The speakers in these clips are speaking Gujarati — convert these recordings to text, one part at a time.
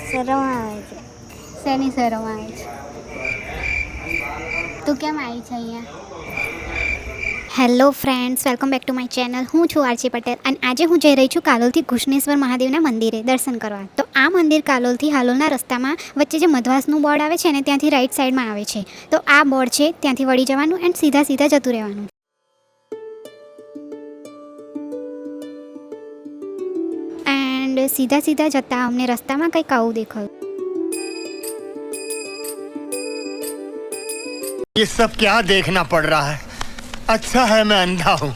શરમ આવે છે. શેની શરમ આવે છે? તું કેમ આવી છે અહીંયા? Hello friends, welcome back to my channel. હું છું આરસી પટેલ અને આજે હું જઈ રહી છું કાલોલથી ઘૃષ્ણેશ્વર મહાદેવના મંદિરે દર્શન કરવા. તો આ મંદિર કાલોલથી હાલોલના રસ્તામાં વચ્ચે જે મધવાસનું બોર્ડ આવે છે ને ત્યાંથી રાઈટ સાઈડમાં આવે છે. તો આ બોર્ડ છે ત્યાંથી વળી જવાનું એન્ડ સીધા જતું રહેવાનું. એન્ડ સીધા જતાં અમને રસ્તામાં કંઈક આવું દેખાયું. ये सब क्या देखना पड़ रहा है? अच्छा है मैं अंधा हूँ.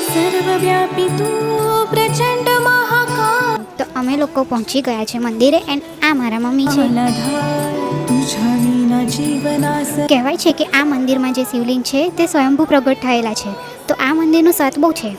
સર્વવ્યાપી તું પ્રચંડ મહાકાલ. તો અમે લોકો પહોંચી ગયા છે મંદિરે એન્ડ આ મારા મમ્મી છે. કહેવાય છે કે આ મંદિરમાં જે શિવલિંગ છે તે સ્વયંભૂ પ્રગટ થયેલા છે. તો આ મંદિરનું સત બહુ છે.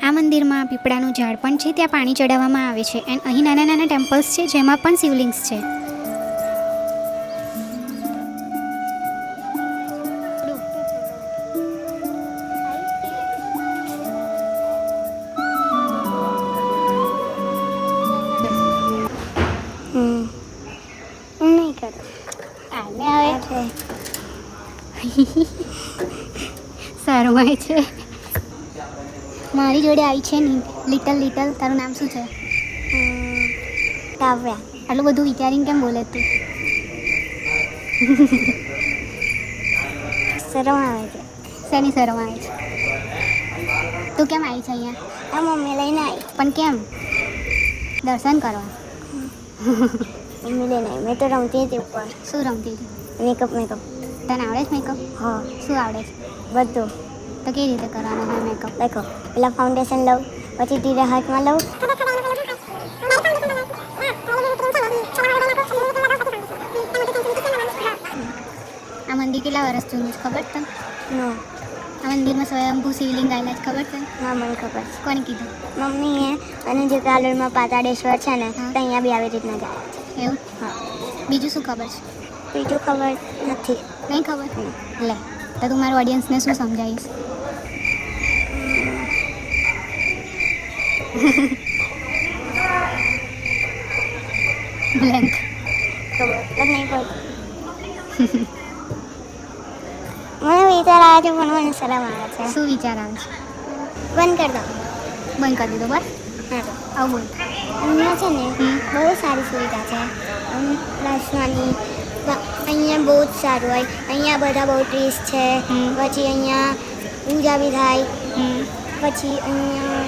આ મંદિરમાં પીપળાનું ઝાડ પણ છે, ત્યાં પાણી ચડાવવામાં આવે છે એન્ડ અહીં નાના ટેમ્પલ્સ છે જેમાં પણ શિવલિંગ્સ છે. નહીં કરો. આને આવે સારું આવે છે. મારી જોડે આવી છે ને લિટલ. તારું નામ શું છે? કાવ્યા. આટલું બધું વિચારીને કેમ બોલે તું? શરમ આવે છે. શેની શરમ આવે છે? તું કેમ આવી છે અહીંયા? આ મમ્મી લઈને આવી. પણ કેમ? દર્શન કરવા? મમ્મી લઈને આવી. મેં તો રમતી હતી ઉપર. શું રમતી હતી? મેકઅપ. તને આવડે છે મેકઅપ? હા, શું આવડે છે? બધું. તો કેવી રીતે કરવાનો હોય મેકઅપ? દેખો, પેલા ફાઉન્ડેશન લઉં, પછી ધીરે હાથમાં લઉં. આ મંદિર કેટલા વર્ષ જૂનું છે ખબર તને? નો. આ મંદિરમાં સ્વયંભૂ શિવલિંગ આવેલા છે ખબર તને? હા, મને ખબર છે. કોને કીધું? મમ્મીએ અને જે કાલોલમાં પાતાળેશ્વર છે ને હા. તો અહીંયા બી આવી રીતના જાય. એવું? હા. બીજું શું ખબર છે? બીજું ખબર નથી. નહીં ખબર? લે, તો તું મારા ઓડિયન્સને શું સમજાવીશ? બ્લેન્ક. ખબર જ નહીં પડતી. મને વિચાર આવે છે પણ મને શરમ આવે છે. શું વિચાર આવે છે? બંધ કરી દો. બંધ કરી દીધો બસ? હા તો આવું બોલ. અહીંયા છે ને બહુ સારી સુવિધા છે. પ્લાસમાની અહીંયા બહુ જ સારું હોય. અહીંયા બધા બહુ ટ્રીસ છે. પછી અહીંયા પૂજા બી થાય. પછી અહીંયા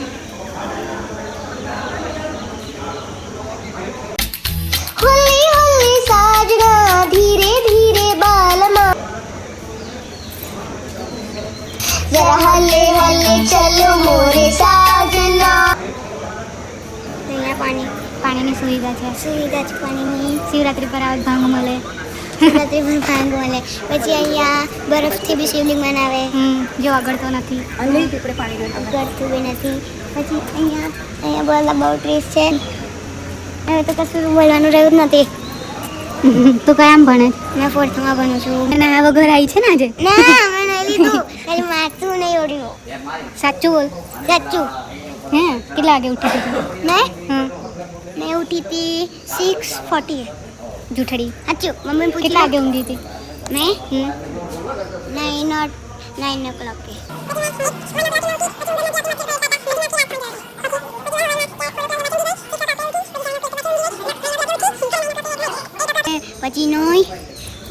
હોલી હોલી સાજના ધીરે ધીરે બાલમાં જરા હલે હલે ચલો મોરે સાજના. અહીંયા પાણીની સુવિધા છે. સુવિધા છે પાણીની. શિવરાત્રી પર આવે ભાંગ મળે. શિવરાત્રી પણ ભાંગ મળે. પછી અહીંયા બરફથી બી શિવલિંગ બનાવે. જો આગળ તો નથી. કરતું બી નથી. પછી અહીંયા બધા બહુ ટ્રીસ છે. હવે તો કશું બોલવાનું રહ્યું જ નથી. તું કયામ ભણે? મેં ફોર્થમાં ભણું છું. અને આ વગર આવી છે ને આજે? ના, મેં નહીં લીધું. ખાલી માથું નહીં ઓળ્યું. સાચું બોલ. સાચું. હે કેટલા વાગે ઉઠી હતી તું? મેં ઉઠી હતી 6:40. જૂઠડી. સાચું. મમ્મી પૂછી કેટલા વાગે ઊંઘી હતી? મેં 9 o'clock. પછી નાઈ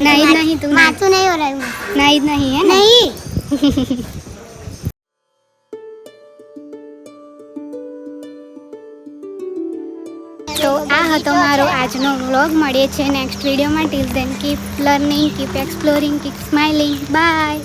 જ નહીં તું? માથું નહીં ઓરાયું. નાઈ જ નહીં હે ને? નહીં. તો આ હતો મારો આજનો વ્લોગ. મળીએ છીએ નેક્સ્ટ વિડીયોમાં. Till then keep learning, keep exploring, keep smiling. By.